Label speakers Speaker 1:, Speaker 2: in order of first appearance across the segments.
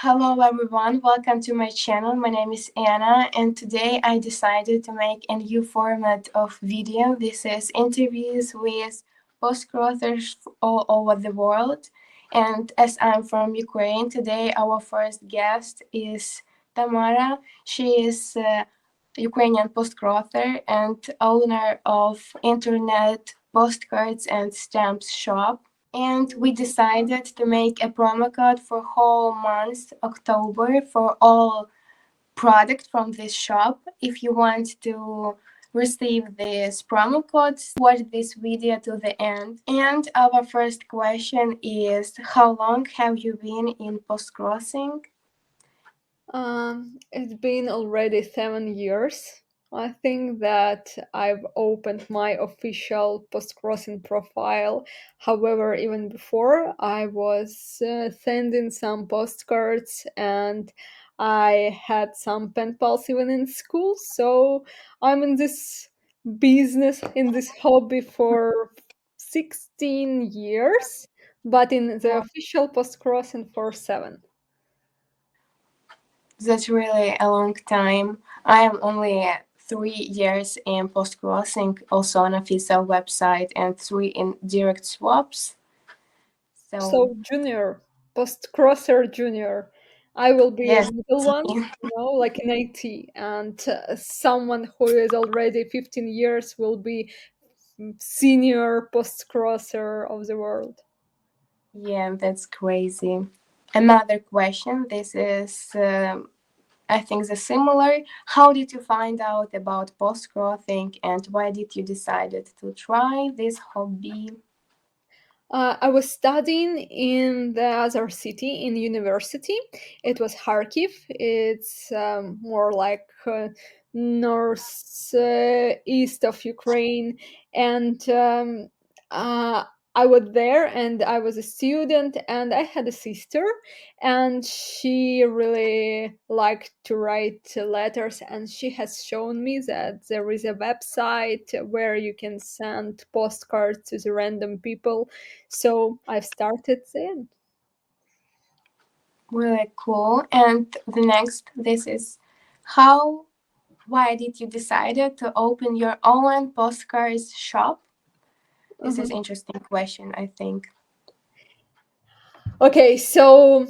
Speaker 1: Hello everyone, welcome to my channel. My name is Anna and today I decided to make a new format of video. This is interviews with postcrossers all over the world. And as I'm from Ukraine, today our first guest is Tamara. She is a Ukrainian postcrosser and owner of internet postcards and stamps shop. And we decided to make a promo code for whole month October for all product from this shop. If you want to receive this promo code, watch this video to the end. And our first question is, how long have you been in postcrossing?
Speaker 2: It's been already 7 years. I think that I've opened my official postcrossing profile. However, even before, I was sending some postcards and I had some pen pals even in school. So I'm in this business, in this hobby for 16 years, but in the official postcrossing for 7.
Speaker 1: That's really a long time. I am only 3 years in postcrossing, also on official website, and 3 in direct swaps. So
Speaker 2: So junior, postcrosser junior. I will be a
Speaker 1: yes,
Speaker 2: middle
Speaker 1: it's
Speaker 2: one,
Speaker 1: me.
Speaker 2: like an 80, and someone who is already 15 years will be senior postcrosser of the world.
Speaker 1: Yeah, that's crazy. Another question. This is, I think, the similar. How did you find out about postcrossing, and why did you decided to try this hobby?
Speaker 2: I was studying in the other city in university. It was Kharkiv. It's more like north east of Ukraine, and uh, I was there, and I was a student, and I had a sister, and she really liked to write letters, and she has shown me that there is a website where you can send postcards to the random people, so I've started then.
Speaker 1: Really cool. And the next, this is how. Why did you decided to open your own postcards shop? This is
Speaker 2: Mhm.
Speaker 1: interesting question, I think.
Speaker 2: Okay, so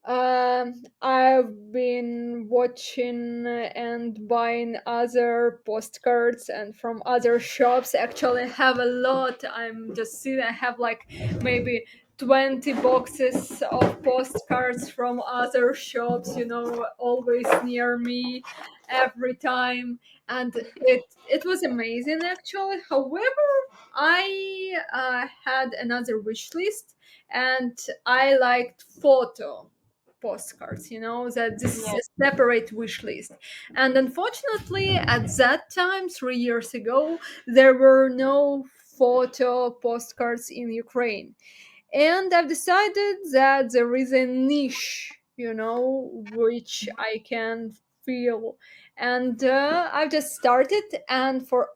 Speaker 2: I've been watching and buying other postcards and from other shops. Actually, I have a lot. I'm just seeing I have like maybe 20 boxes of postcards from other shops, always near me every time. And it was amazing actually. However, I had another wish list, and I liked photo postcards, that this is
Speaker 1: Yeah.
Speaker 2: a separate wish list. And unfortunately, at that time, 3 years ago, there were no photo postcards in Ukraine. And I've decided that there is a niche, which I can feel. And I've just started, and for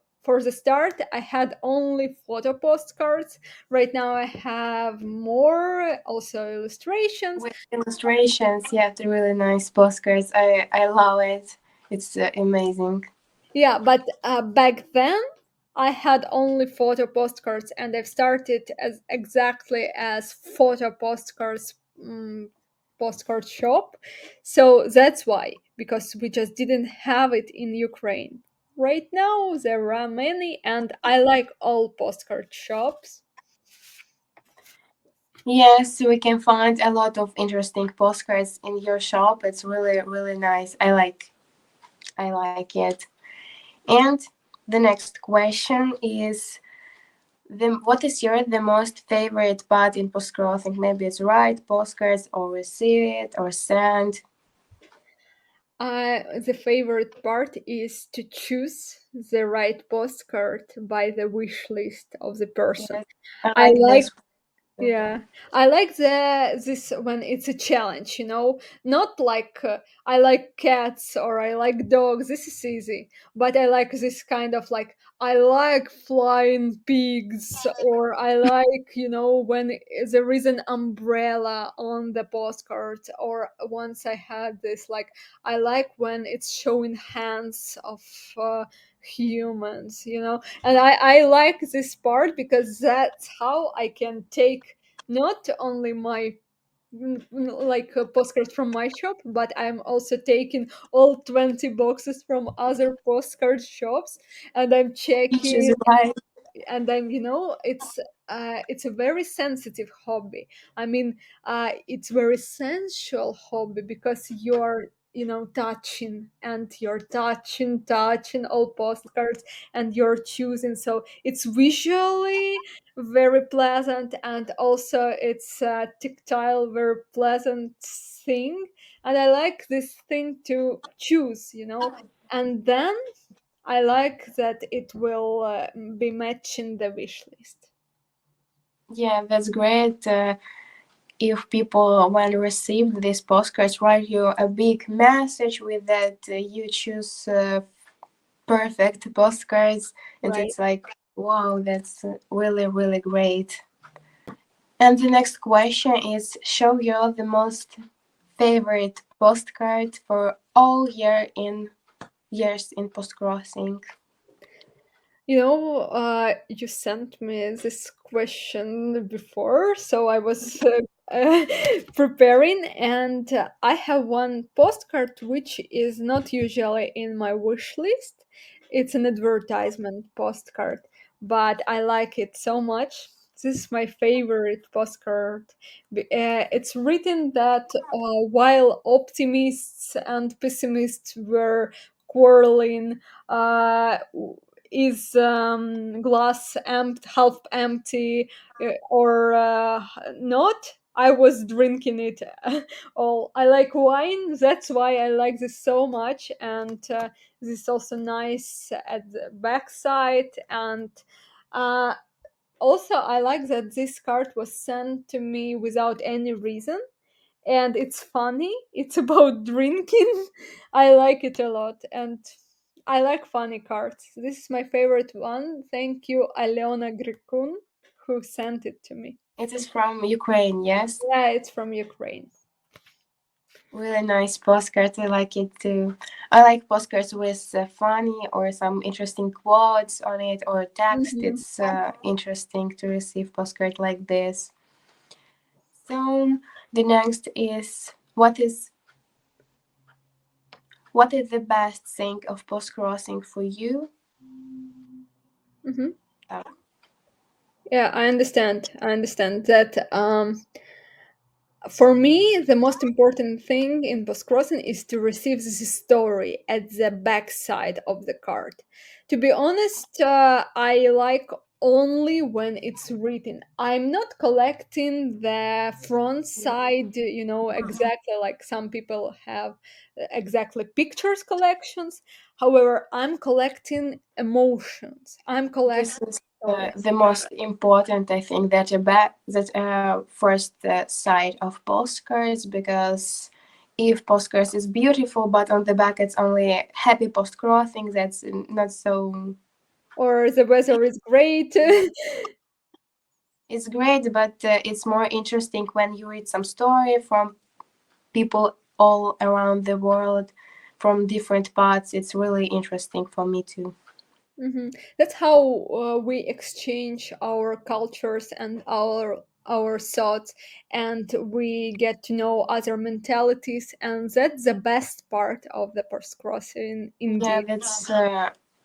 Speaker 2: the start, I had only photo postcards. Right now, I have more, also illustrations.
Speaker 1: With illustrations, yeah, they're really nice postcards. I love it. It's amazing.
Speaker 2: Yeah, but back then, I had only photo postcards, and I've started as exactly as photo postcards postcard shop. So that's why, because we just didn't have it in Ukraine. Right now, there are many, and I like all postcard shops.
Speaker 1: Yes, we can find a lot of interesting postcards in your shop. It's really, really nice. I like it. And the next question is, what is your the most favorite part in postcrossing? Maybe it's write postcards or receive it or send.
Speaker 2: The favorite part is to choose the right postcard by the wish list of the person.
Speaker 1: Yes, I
Speaker 2: I
Speaker 1: like
Speaker 2: like
Speaker 1: this.
Speaker 2: Yeah, I like the this when it's a challenge, not like I like cats or I like dogs. This is easy, but I like this kind of like I like flying pigs, or I like when there is an umbrella on the postcard. Or once I had this like I like when it's showing hands of humans, and I like this part because that's how I can take not only my like postcards from my shop, but I'm also taking all 20 boxes from other postcard shops, and I'm
Speaker 1: Which is
Speaker 2: checking.
Speaker 1: right.
Speaker 2: And then it's a very sensitive hobby. I mean, it's very sensual hobby because you're touching, and you're touching all postcards, and you're choosing, so it's visually very pleasant, and also it's a tactile very pleasant thing. And I like this thing to choose, and then I like that it will be matching the wish list.
Speaker 1: Yeah, that's great. If people when receive this postcards write you a big message with that you choose perfect postcards, and
Speaker 2: Right.
Speaker 1: it's like wow, that's really really great. And the next question is: show your the most favorite postcard for all years in postcrossing.
Speaker 2: You sent me this question before, so I was preparing, and I have one postcard which is not usually in my wish list. It's an advertisement postcard, but I like it so much. This is my favorite postcard. It's written that while optimists and pessimists were quarreling, uh, is glass half empty, or not, I was drinking it all. I like wine, that's why I like this so much. And this is also nice at the backside. And uh, also I like that this card was sent to me without any reason, and it's funny. It's about drinking. I like it a lot, and I like funny cards. This is my favorite one. Thank you, Aleona Grikun, who sent it to me.
Speaker 1: It is from Ukraine, yes.
Speaker 2: Yeah, it's from Ukraine.
Speaker 1: Really nice postcards. I like it too. I like postcards with funny or some interesting quotes on it or text.
Speaker 2: Mhm.
Speaker 1: It's interesting to receive postcard like this. So the next is what is the best thing of post crossing for you?
Speaker 2: Mhm.
Speaker 1: Uh,
Speaker 2: Yeah, I understand. I understand that. For me, the most important thing in postcrossing is to receive the story at the back side of the card. To be honest, I like only when it's written. I'm not collecting the front side, exactly like some people have exactly pictures collections. However, I'm collecting emotions. I'm collecting
Speaker 1: this is
Speaker 2: stories.
Speaker 1: the most important, I think, that first side of postcards, because if postcards is beautiful, but on the back it's only happy post crossing, that's not so.
Speaker 2: Or the weather is great.
Speaker 1: It's great, but it's more interesting when you read some story from people all around the world, from different parts. It's really interesting for me too.
Speaker 2: That's how we exchange our cultures and our thoughts, and we get to know other mentalities, and that's the best part of the post crossing,
Speaker 1: Yeah,
Speaker 2: indeed.
Speaker 1: that's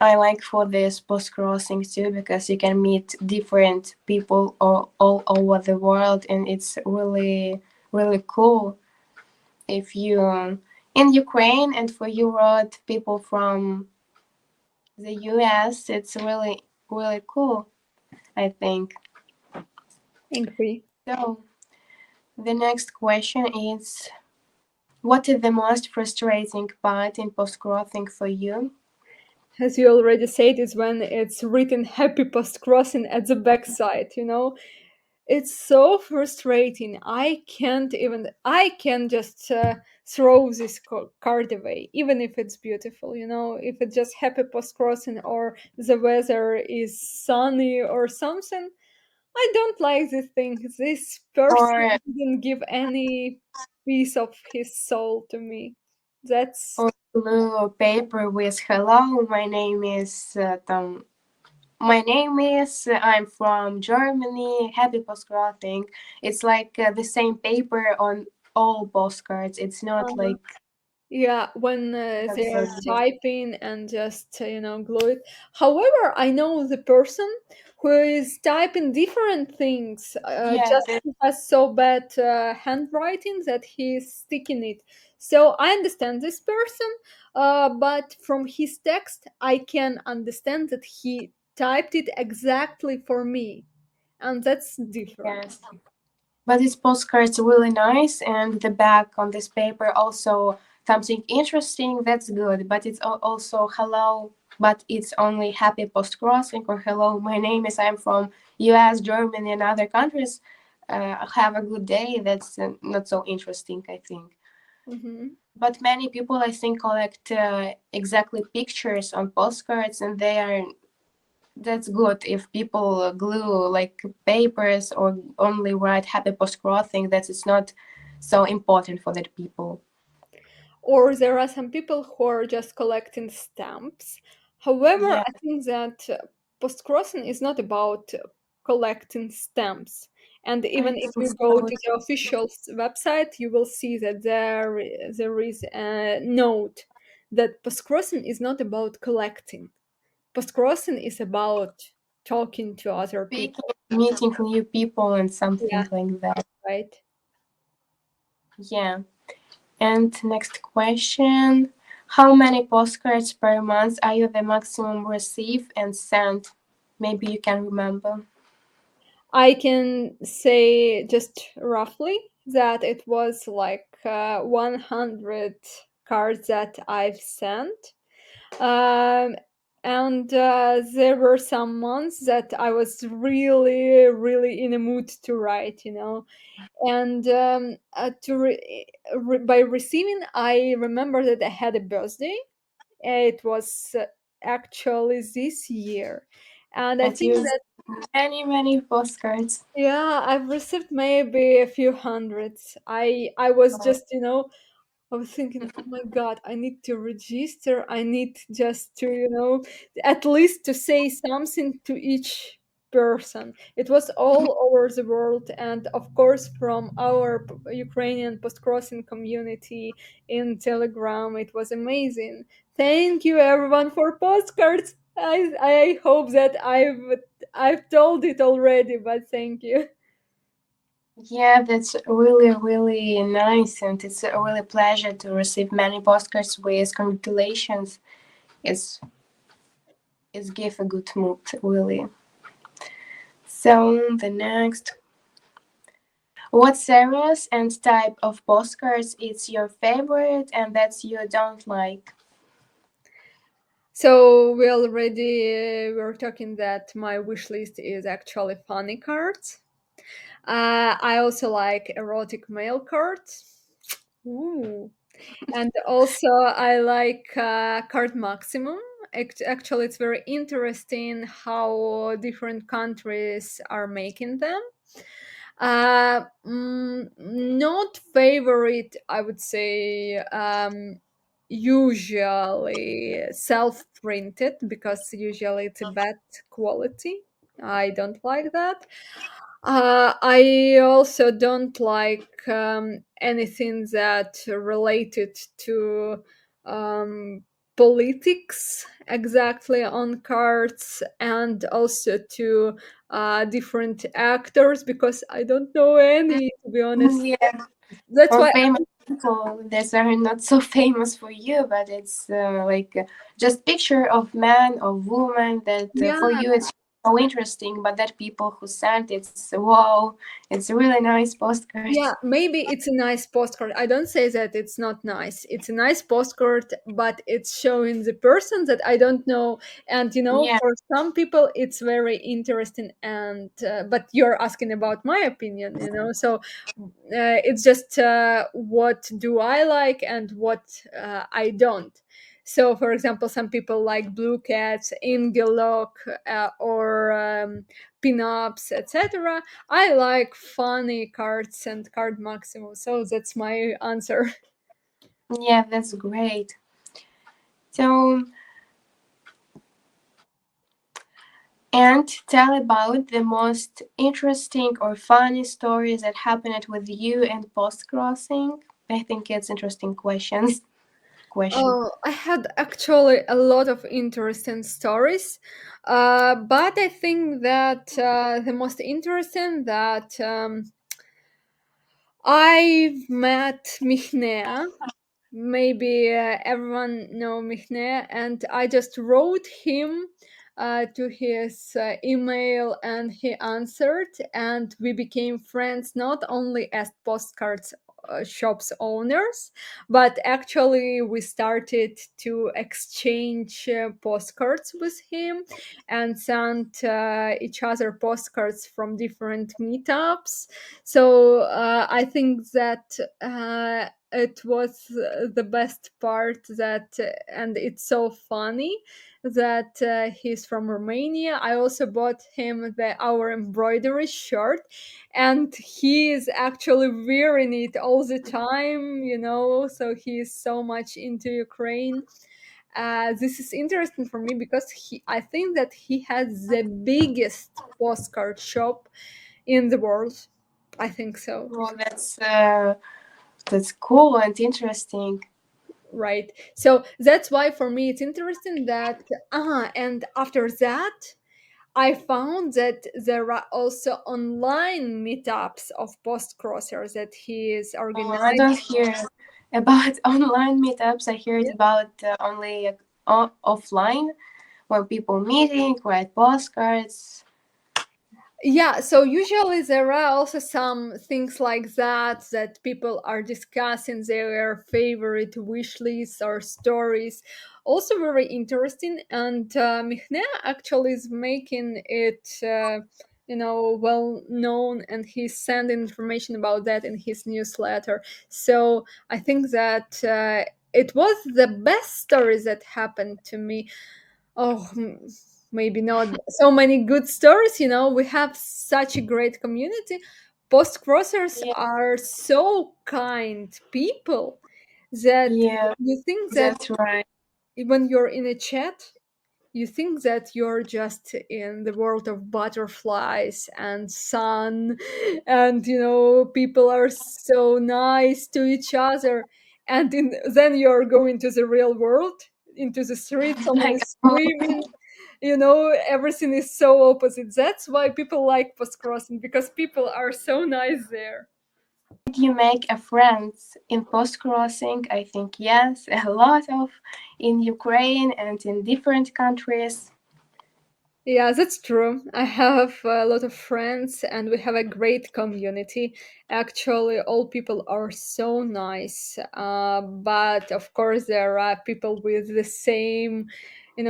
Speaker 1: I like for this post crossing too, because you can meet different people all over the world, and it's really really cool if you in Ukraine and for Europe people from the US. It's really really cool, I think.
Speaker 2: Agree.
Speaker 1: So the next question is: what is the most frustrating part in post crossing for you?
Speaker 2: As you already said, it's when it's written happy post crossing at the backside. It's so frustrating. I can just throw this card away, even if it's beautiful, if it's just happy post crossing or the weather is sunny or something. I don't like this thing. This person
Speaker 1: Or
Speaker 2: didn't give any piece of his soul to me. That's
Speaker 1: blue paper with hello, my name is, I'm from Germany, happy postcrossing. It's like the same paper on all postcards. It's not
Speaker 2: uh,
Speaker 1: like
Speaker 2: yeah, when they are
Speaker 1: absolutely.
Speaker 2: typing and just glue it. However, I know the person who is typing different things.
Speaker 1: Yeah,
Speaker 2: Just he has so bad handwriting that he's sticking it. So I understand this person, but from his text, I can understand that he typed it exactly for me, and that's different.
Speaker 1: yes. But this postcard's really nice, and the back on this paper also something interesting. That's good. But it's also hello, but it's only happy post crossing or hello. My name is. I'm from U.S., Germany, and other countries. Have a good day. That's not so interesting, I think.
Speaker 2: Hmm.
Speaker 1: But many people, I think, collect exactly pictures on postcards, and they are that's good. If people glue like papers or only write happy post crossing, that is not so important for that people.
Speaker 2: Or there are some people who are just collecting stamps. However,
Speaker 1: Yeah,
Speaker 2: I think that postcrossing is not about collecting stamps. And
Speaker 1: I
Speaker 2: even if
Speaker 1: think
Speaker 2: you go
Speaker 1: so.
Speaker 2: to the official website, you will see that there is a note that postcrossing is not about collecting. Postcrossing is about talking to other
Speaker 1: Speaking,
Speaker 2: people.
Speaker 1: meeting new people and
Speaker 2: Yeah,
Speaker 1: something like that.
Speaker 2: right.
Speaker 1: Yeah. And next question. How many postcards per month are you the maximum receive and send? Maybe you can remember.
Speaker 2: I can say just roughly that it was like 100 cards that I've sent. Um, and there were some months that I was really, really in a mood to write, And by receiving, I remember that I had a birthday. It was actually this year. And I
Speaker 1: But
Speaker 2: think
Speaker 1: you many postcards.
Speaker 2: yeah, I've received maybe a few hundreds. I was
Speaker 1: Oh,
Speaker 2: just, I was thinking, oh my God, I need to register. I need just to, at least to say something to each person. It was all over the world, and of course, from our Ukrainian post-crossing community in Telegram, it was amazing. Thank you, everyone, for postcards. I hope that I've told it already, but thank you.
Speaker 1: yeah, that's really, really nice, and it's a really pleasure to receive many postcards with congratulations. It's it's give a good mood, really. So the next, what series and type of postcards is your favorite and that you don't like?
Speaker 2: So we already were talking that my wish list is actually funny cards. I also like erotic mail cards. Ooh. And also I like card maximum. Actually, it's very interesting how different countries are making them. Not favorite, I would say. Usually self-printed because usually it's a bad quality. I don't like that. I also don't like anything that related to um, politics exactly on cards, and also to different actors because I don't know any, to be honest.
Speaker 1: Yeah,
Speaker 2: That's
Speaker 1: or
Speaker 2: why.
Speaker 1: famous people that are not so famous for you, but it's like just picture of man or woman that
Speaker 2: Yeah,
Speaker 1: for you it's. so interesting, but that people who sent it's wow, it's really nice
Speaker 2: Yeah,
Speaker 1: postcards.
Speaker 2: maybe it's a nice postcard. I don't say that it's not nice. It's a nice postcard, but it's showing the person that I don't know. And
Speaker 1: Yeah,
Speaker 2: for some people, it's very interesting. And but you're asking about my opinion, so it's just what do I like and what I don't. So, for example, some people like blue cats, Ingelock, or pin-ups, etc. I like funny cards and card maximum, so that's my answer.
Speaker 1: yeah, that's great. So, and tell about the most interesting or funny stories that happened with you and post crossing. I think it's interesting questions. Question.
Speaker 2: Oh, I had actually a lot of interesting stories, but I think that the most interesting that I've met Mihne. Maybe everyone know Mihne, and I just wrote him to his email, and he answered, and we became friends not only as postcards shops owners, but actually we started to exchange postcards with him and send each other postcards from different meetups. So I think that it was the best part, that and it's so funny that he's from Romania. I also bought him our embroidery shirt, and he is actually wearing it all the time, so he is so much into Ukraine. This is interesting for me because I think that he has the biggest postcard shop in the world. I think so.
Speaker 1: Well, that's cool and interesting.
Speaker 2: Right. So that's why for me it's interesting that and after that I found that there are also online meetups of postcrossers that he is
Speaker 1: I
Speaker 2: organizing.
Speaker 1: don't hear about online meetups. I heard about only offline where people meeting, write postcards.
Speaker 2: Yeah, so usually there are also some things like that people are discussing their favorite wish lists or stories. Also very interesting, and Mihne actually is making it well known, and he's sending information about that in his newsletter. So I think that it was the best story that happened to me. Oh, maybe not so many good stories. We have such a great community. Postcrossers
Speaker 1: Yeah,
Speaker 2: are so kind people that
Speaker 1: yeah,
Speaker 2: you think that
Speaker 1: that's right.
Speaker 2: when you're in a chat, you think that you're just in the world of butterflies and sun, and people are so nice to each other, and then you're going to the real world, into the street, someone
Speaker 1: Like,
Speaker 2: is screaming. Everything is so opposite. That's why people like postcrossing, because people are so nice there.
Speaker 1: did you make a friends in post crossing? I think yes, a lot of in Ukraine and in different countries.
Speaker 2: Yeah, that's true. I have a lot of friends and we have a great community. Actually, all people are so nice. But of course, there are people with the same,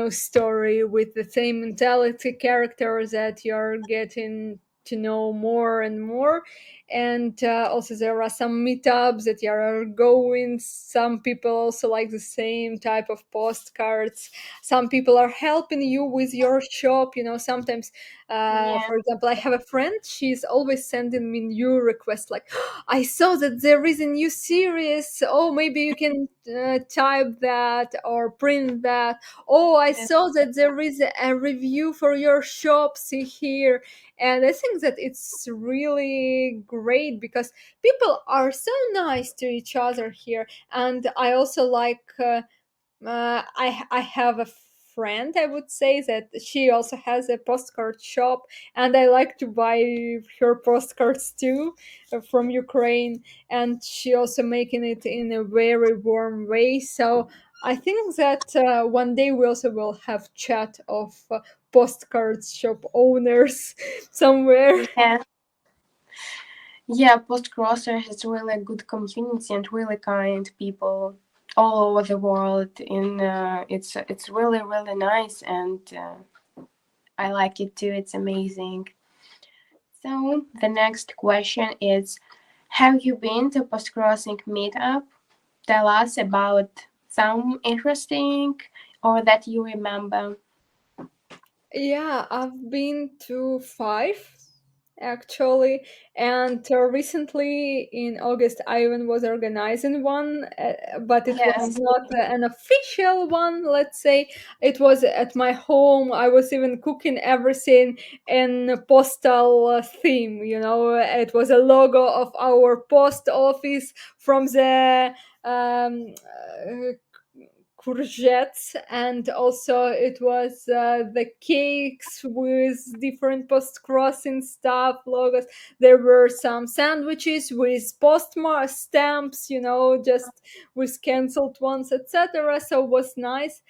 Speaker 2: story, with the same mentality, characters that you're getting to know more and more. And also, there are some meetups that you are going. Some people also like the same type of postcards. Some people are helping you with your shop. Sometimes
Speaker 1: Yeah,
Speaker 2: for example, I have a friend, she's always sending me new requests like, I saw that there is a new series, oh maybe you can type that or print that. Oh, I
Speaker 1: that's
Speaker 2: saw that there is a review for your shop, see here. And I think that it's really great because people are so nice to each other here. And I also like I have a friend, I would say, that she also has a postcard shop, and I like to buy her postcards too, from Ukraine, and she also making it in a very warm way. So I think that one day we also will have chat of postcard shop owners somewhere.
Speaker 1: Yeah. Yeah, postcrosser has really good community and really kind people all over the world. In it's really really nice, and I like it too. It's amazing. So the next question is, have you been to Postcrossing Meetup? Tell us about some interesting or that you remember.
Speaker 2: Yeah, I've been to five actually, and recently in August I even was organizing one, but it was
Speaker 1: Yes.
Speaker 2: not an official one, let's say. It was at my home. I was even cooking everything in a postal theme, you know. It was a logo of our post office from the courgettes, and also it was the cakes with different post-crossing stuff logos. There were some sandwiches with postmark stamps, you know, just with cancelled ones, etc. So it was nice.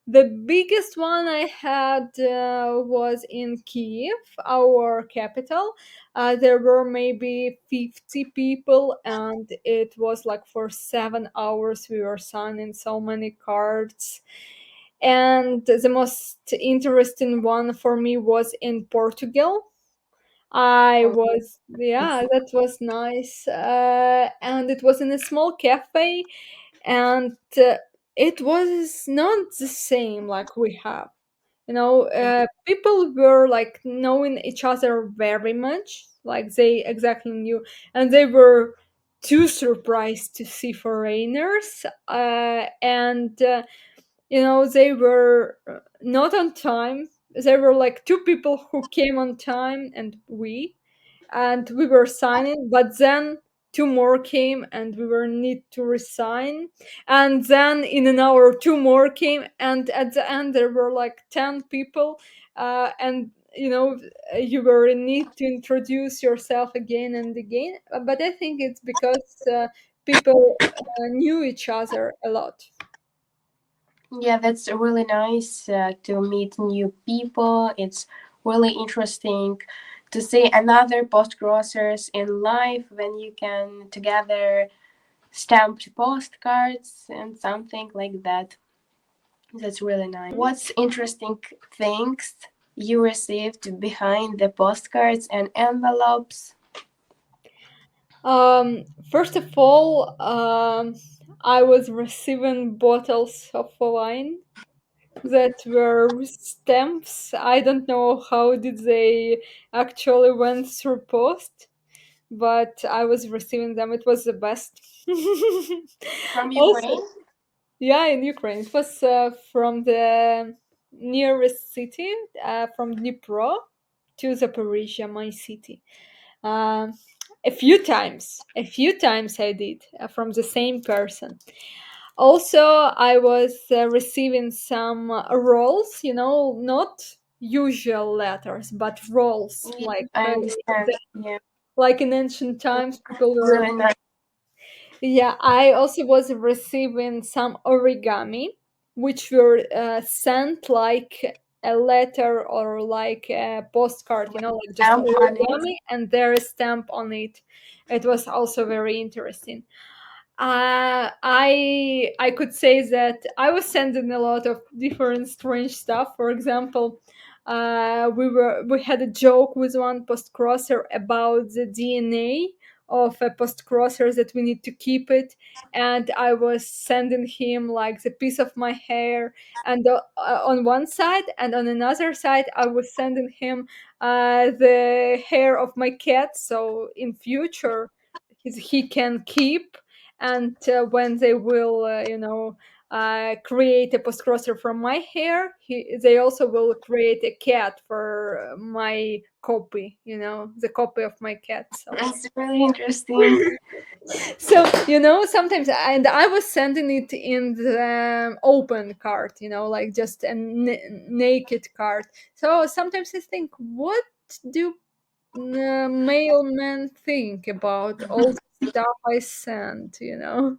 Speaker 2: The biggest one I had was in Kiev, our capital. There were maybe 50 people, and it was like for 7 hours we were signing so many cards. And the most interesting one for me was in Portugal. I was, yeah, that was nice. And it was in a small cafe, and it was not the same like we have, you know. People were like knowing each other very much, like they exactly knew, and they were too surprised to see foreigners. And you know, they were not on time. There were like two people who came on time, and we were signing, but then two more came and we were need to resign, and then in an hour two more came, and at the end there were like 10 people. And you know, you were in need to introduce yourself again and again. But I think it's because people knew each other a lot.
Speaker 1: Yeah, that's really nice to meet new people. It's really interesting to see another postcrossers in life when you can together stamp postcards and something like that. That's really nice. What's interesting things you received behind the postcards and envelopes?
Speaker 2: First of all, I was receiving bottles of wine that were stamps. I don't know how did they actually went through post, but I was receiving them. It was the best.
Speaker 1: From
Speaker 2: Also,
Speaker 1: Ukraine?
Speaker 2: yeah, in Ukraine. It was from the nearest city, from Dnipro to Zaporizhia, my city. Um, a few times I did from the same person. Also, I was receiving some rolls, you know, not usual letters, but rolls,
Speaker 1: Yeah,
Speaker 2: like
Speaker 1: I understand. Yeah,
Speaker 2: like in ancient times, people were.
Speaker 1: really nice.
Speaker 2: Yeah, I also was receiving some origami, which were sent like a letter or like a postcard, you
Speaker 1: With
Speaker 2: know, like just
Speaker 1: stamp on it.
Speaker 2: origami, and there is stamp on it. It was also very interesting. I could say that I was sending a lot of different strange stuff. For example, we had a joke with one postcrosser about the DNA of a postcrosser, that we need to keep it, and I was sending him like the piece of my hair, and on one side, and on another side I was sending him the hair of my cat, so in future he can keep. And when they will create a postcrosser from my hair, they also will create a cat for my copy, you know, the copy of my cat. So
Speaker 1: It's really interesting.
Speaker 2: so you know, sometimes, and I was sending it in the open card, you know, like just a naked card. So sometimes I think, what do mailmen think about all the stuff I sent, you know?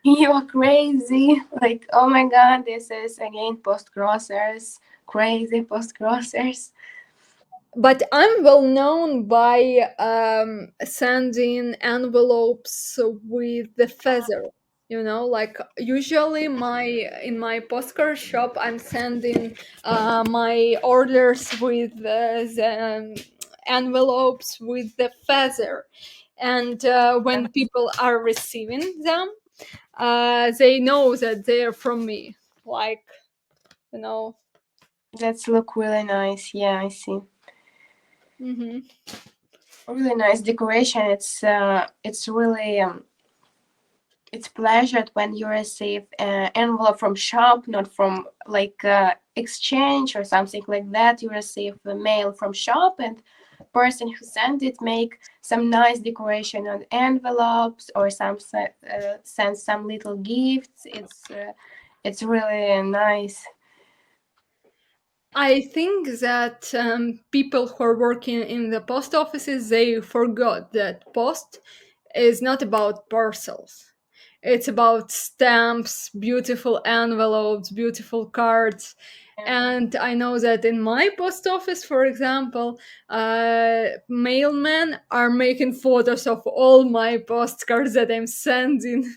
Speaker 1: You are crazy. Like, oh my god, this is again postcrossers. Crazy postcrossers.
Speaker 2: But I'm well known by sending envelopes with the feather. You know, like usually in my postcard shop, I'm sending my orders with the envelopes with the feather, and when people are receiving them, they know that they're from me. Like, you know.
Speaker 1: That's look really nice. Yeah, I see.
Speaker 2: Hmm.
Speaker 1: Really nice decoration. It's really it's pleasured when you receive an envelope from shop, not from like exchange or something like that. You receive the mail from shop, and person who sent it make some nice decoration on envelopes or some send some little gifts. It's really nice.
Speaker 2: I think that people who are working in the post offices, they forgot that post is not about parcels. It's about stamps, beautiful envelopes, beautiful cards. And I know that in my post office, for example, mailmen are making photos of all my postcards that I'm sending.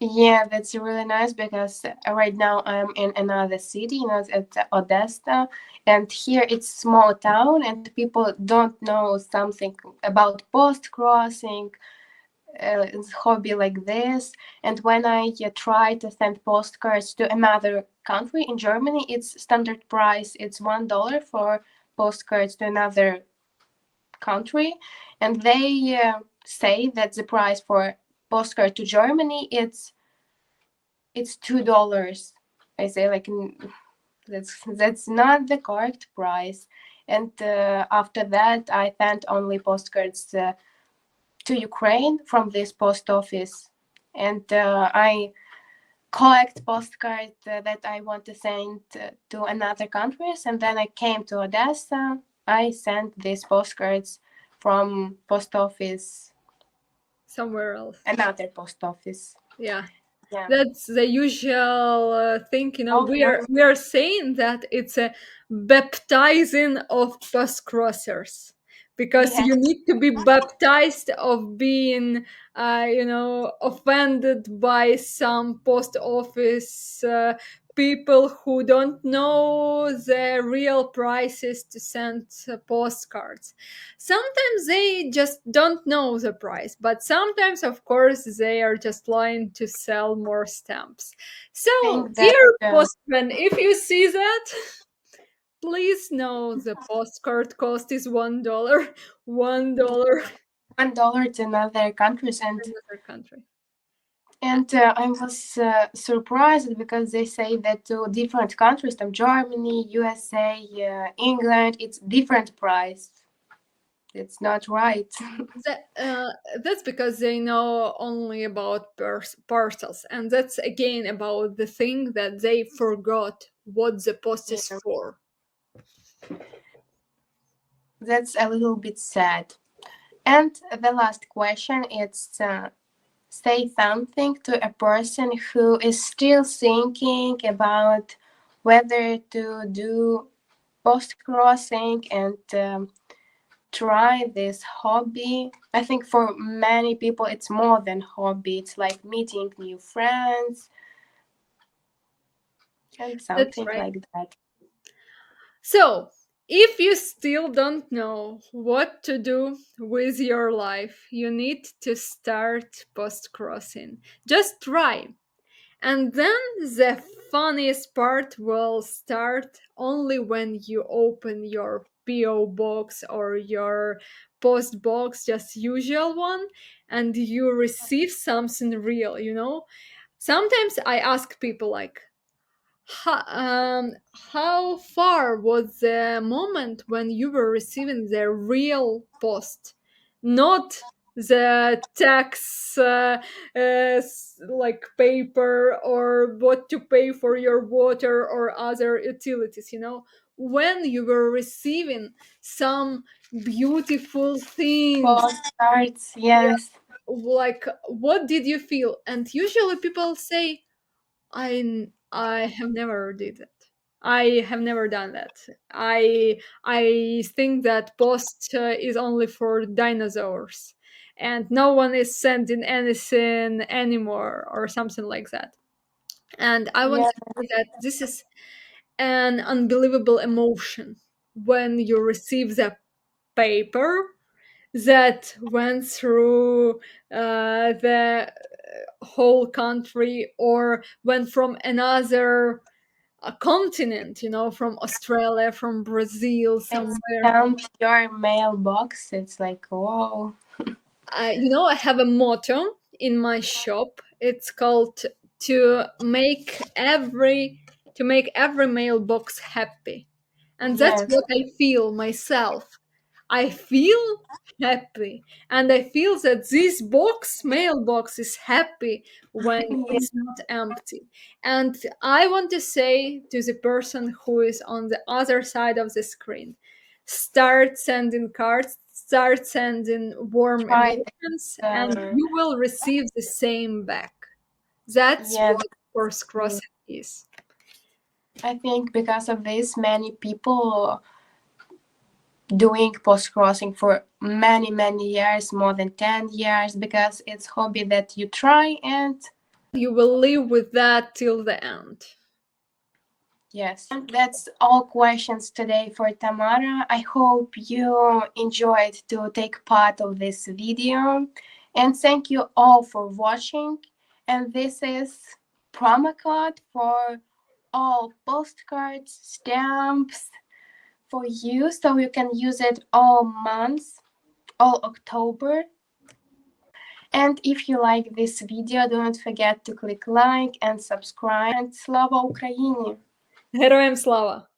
Speaker 1: Yeah, that's really nice because right now I'm in another city, at Odessa, and here it's small town, and people don't know something about post-crossing, hobby like this. And when I try to send postcards to another country, in Germany, it's standard price. It's $1 for postcards to another country, and they say that the price for postcard to Germany it's $2. I say like that's not the correct price. And after that, I sent only postcards to Ukraine from this post office, and I collect postcards that I want to send to another countries. And then I came to Odessa. I sent these postcards from post office,
Speaker 2: Somewhere else.
Speaker 1: another post office.
Speaker 2: Yeah.
Speaker 1: Yeah.
Speaker 2: That's the usual thing, you know.
Speaker 1: All
Speaker 2: We are
Speaker 1: yours.
Speaker 2: we are saying that it's a baptizing of postcrossers, because
Speaker 1: Yeah.
Speaker 2: you need to be baptized of being, offended by some post office people who don't know the real prices to send postcards. Sometimes they just don't know the price, but sometimes, of course, they are just lying to sell more stamps. So,
Speaker 1: Think that
Speaker 2: dear postman, if you see that, please know the postcard cost is $1. $1
Speaker 1: $1 to another countries.
Speaker 2: in another country.
Speaker 1: And I was surprised because they say that to different countries, from Germany, USA, England, it's different price. It's not right.
Speaker 2: That's because they know only about parcels, and that's again about the thing that they forgot what the post is
Speaker 1: Yeah,
Speaker 2: for.
Speaker 1: that's a little bit sad. And the last question is say something to a person who is still thinking about whether to do post crossing and try this hobby. I think for many people it's more than hobby. It's like meeting new friends and
Speaker 2: That's
Speaker 1: something
Speaker 2: right.
Speaker 1: like that.
Speaker 2: So, if you still don't know what to do with your life, you need to start post crossing. Just try. And then the funniest part will start only when you open your PO box or your post box, just usual one, and you receive something real, you know? Sometimes I ask people like, how, um, how far was the moment when you were receiving the real post, not the tax like paper or what to pay for your water or other utilities, you know, when you were receiving some beautiful things.
Speaker 1: Postcards, yes.
Speaker 2: like, what did you feel? And usually people say, I have never did it. I have never done that. I think that post is only for dinosaurs, and no one is sending anything anymore or something like that. And I want
Speaker 1: Yeah,
Speaker 2: to say that this is an unbelievable emotion when you receive the paper that went through the whole country, or went from another continent, from Australia, from Brazil,
Speaker 1: it's
Speaker 2: somewhere.
Speaker 1: your mailbox. It's like, whoa.
Speaker 2: I have a motto in my shop. It's called to make every mailbox happy. And that's
Speaker 1: Yes.
Speaker 2: what I feel myself. I feel happy, and I feel that this mailbox is happy when
Speaker 1: Yeah.
Speaker 2: it's not empty. And I want to say to the person who is on the other side of the screen, start sending cards, start sending warm
Speaker 1: Try
Speaker 2: emotions, and
Speaker 1: the.
Speaker 2: you will receive the same back. That's
Speaker 1: Yeah,
Speaker 2: what course
Speaker 1: true.
Speaker 2: crossing is.
Speaker 1: I think because of this, many people doing post crossing for many, many years, more than 10 years, because it's hobby that you try and
Speaker 2: You will live with that till the end.
Speaker 1: yes. And that's all questions today for Tamara. I hope you enjoyed to take part of this video, and thank you all for watching. And this is promo code for all postcards, stamps for you, so you can use it all months, all October. And if you like this video, don't forget to click like and subscribe. And Slava Ukraini!
Speaker 2: Героям слава!